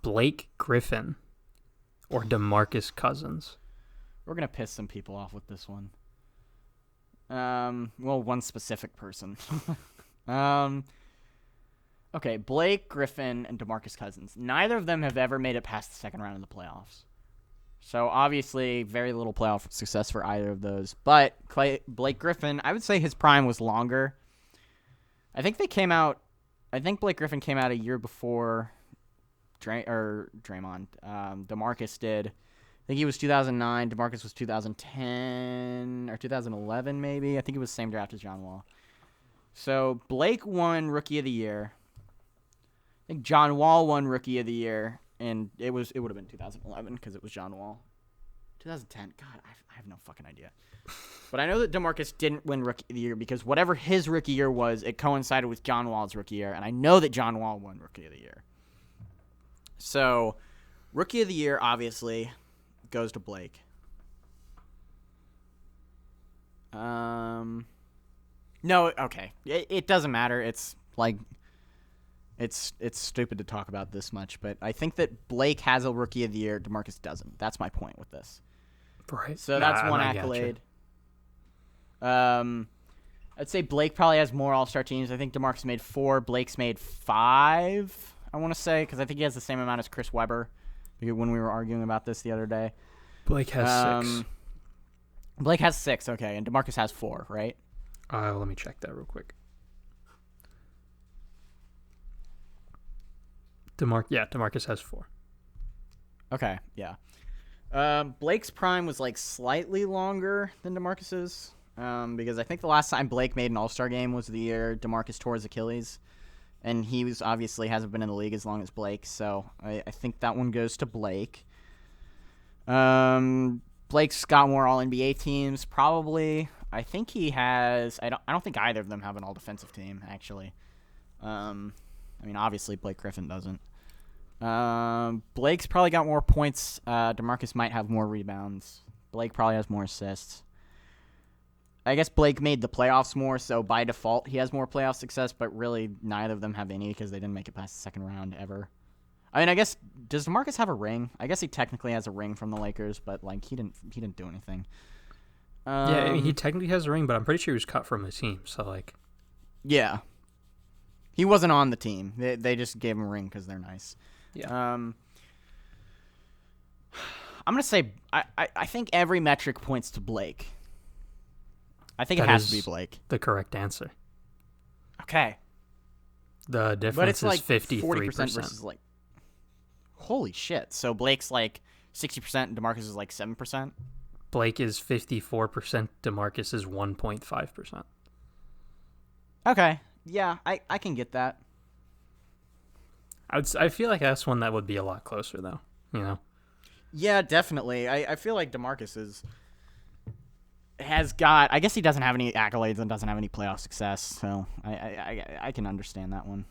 Blake Griffin or DeMarcus Cousins? We're going to piss some people off with this one. Well, one specific person. Okay, Blake Griffin and DeMarcus Cousins. Neither of them have ever made it past the second round of the playoffs. So, obviously, very little playoff success for either of those. But Blake Griffin, I would say his prime was longer. I think Blake Griffin came out a year before Draymond. DeMarcus did. I think he was 2009. DeMarcus was 2010 or 2011, maybe. I think it was the same draft as John Wall. So, Blake won Rookie of the Year. I think John Wall won Rookie of the Year, and it would have been 2011 because it was John Wall. 2010, God, I have no fucking idea. But I know that DeMarcus didn't win Rookie of the Year because whatever his rookie year was, it coincided with John Wall's rookie year, and I know that John Wall won Rookie of the Year. So, Rookie of the Year, obviously, goes to Blake. No, okay. It doesn't matter. It's like it's stupid to talk about this much, but I think that Blake has a Rookie of the Year, DeMarcus doesn't. That's my point with this. Right. So that's one accolade. I'd say Blake probably has more All-Star teams. I think DeMarcus made 4. Blake's made 5, I want to say, because I think he has the same amount as Chris Webber when we were arguing about this the other day. Blake has 6. Blake has 6, okay, and DeMarcus has 4, right? Let me check that real quick. DeMarcus has 4. Okay, yeah. Blake's prime was like slightly longer than DeMarcus's, because I think the last time Blake made an All-Star game was the year DeMarcus tore his Achilles, and he was obviously hasn't been in the league as long as Blake, so I think that one goes to Blake. Blake's got more All-NBA teams, probably. I think he has. I don't think either of them have an all-defensive team, actually. I mean, obviously Blake Griffin doesn't. Blake's probably got more points. DeMarcus might have more rebounds. Blake probably has more assists. I guess Blake made the playoffs more, so by default he has more playoff success, but really neither of them have any because they didn't make it past the second round ever. I mean, I guess, does DeMarcus have a ring? I guess he technically has a ring from the Lakers, but like he didn't do anything. Yeah, I mean, he technically has a ring, but I'm pretty sure he was cut from the team. So like, Yeah. He wasn't on the team. They just gave him a ring because they're nice. Yeah. I'm gonna say I think every metric points to Blake. I think That it has is to be Blake. the correct answer. Okay. The But difference it's like is 53%. 40% versus like, holy shit. So Blake's like 60% and DeMarcus is like 7%. Blake is 54%. DeMarcus is 1.5%. Okay. Yeah, I can get that. I feel like that's one that would be a lot closer, though. You know? Yeah, definitely. I feel like DeMarcus has got. I guess he doesn't have any accolades and doesn't have any playoff success, so I can understand that one.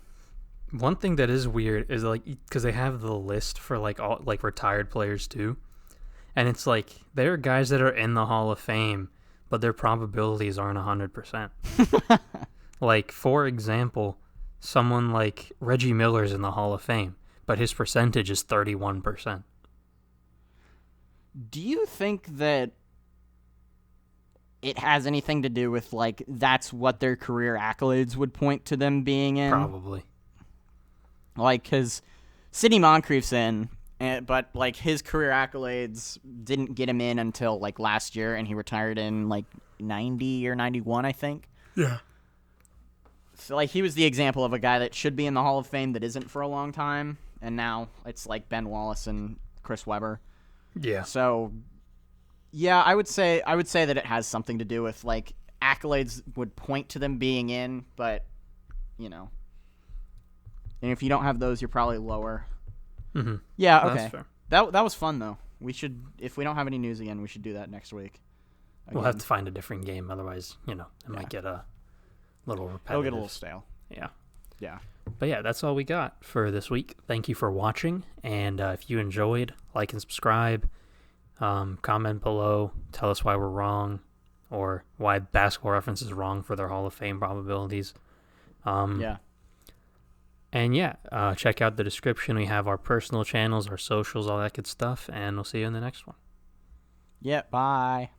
One thing that is weird is like because they have the list for like all like retired players too, and it's like there are guys that are in the Hall of Fame, but their probabilities aren't 100%. Like for example, someone like Reggie Miller's in the Hall of Fame, but his percentage is 31%. Do you think that it has anything to do with like that's what their career accolades would point to them being in? Probably. Like, because Sidney Moncrief's in, but like his career accolades didn't get him in until like last year, and he retired in like 90 or 91, I think. Yeah. So like he was the example of a guy that should be in the Hall of Fame that isn't for a long time, and now it's like Ben Wallace and Chris Webber. Yeah. So, yeah, I would say that it has something to do with like accolades would point to them being in, but you know, and if you don't have those, you're probably lower. Mm-hmm. Yeah, okay. That's fair. That was fun though. We should, if we don't have any news again, we should do that next week. We'll have to find a different game, otherwise, you know, it might get a little repetitive. It'll get a little stale. Yeah. Yeah. But yeah, that's all we got for this week. Thank you for watching, and if you enjoyed, like and subscribe. Comment below. Tell us why we're wrong, or why Basketball Reference is wrong for their Hall of Fame probabilities. Yeah. And yeah, check out the description. We have our personal channels, our socials, all that good stuff, and we'll see you in the next one. Yeah. Bye.